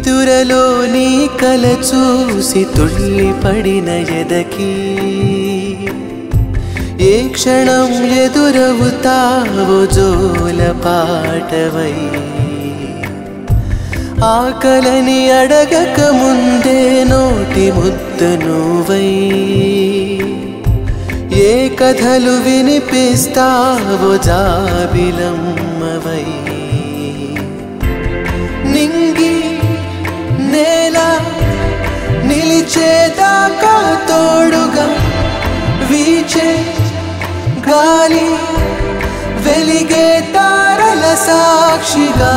నిదురలో నీ కల చూసి తుళ్ళి పడిన ఎదకి ఏ క్షణం ఎదురవుతావో జోల పాటవై ఆకలని అడగక ముందే నోటి ముద్ద నువ్వై ఏ కథలు వినిపిస్తావో జాబిలమ్మవై నింగి నేల నిలిచేదాకా తోడుగా వీచే గాలి వెలిగే తారల సాక్షిగా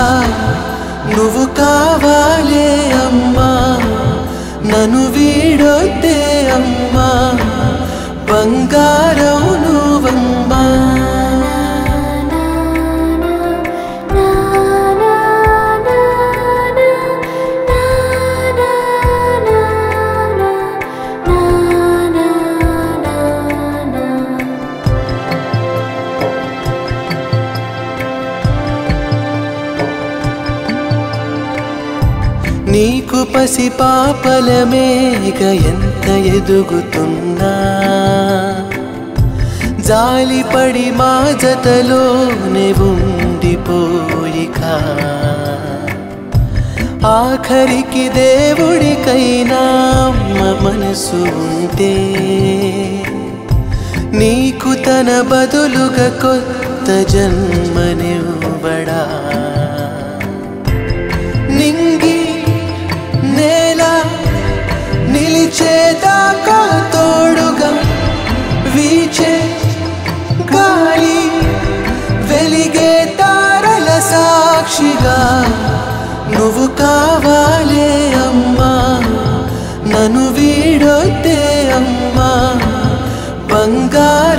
నువ్వు కావాలే అమ్మా నన్ను వీడొద్దే అమ్మా బంగారం నువ్వమ్మా నీకు పసి పాపలమేగ ఎంత ఎదుగుతున్నా జాలిపడి మా జతలోనే ఉండిపోయికా ఆఖరికి దేవుడికైనా మనసు ఉంటే నీకు తన బదులుగా కొత్త జన్మనివ్వడా నింగి నేల నిలిచేదాకా తోడుగా వీచే గాలి వెలిగే తారల సాక్షిగా నువ్వు కావాలే అమ్మా నన్ను వీడొద్దే అమ్మా బంగారం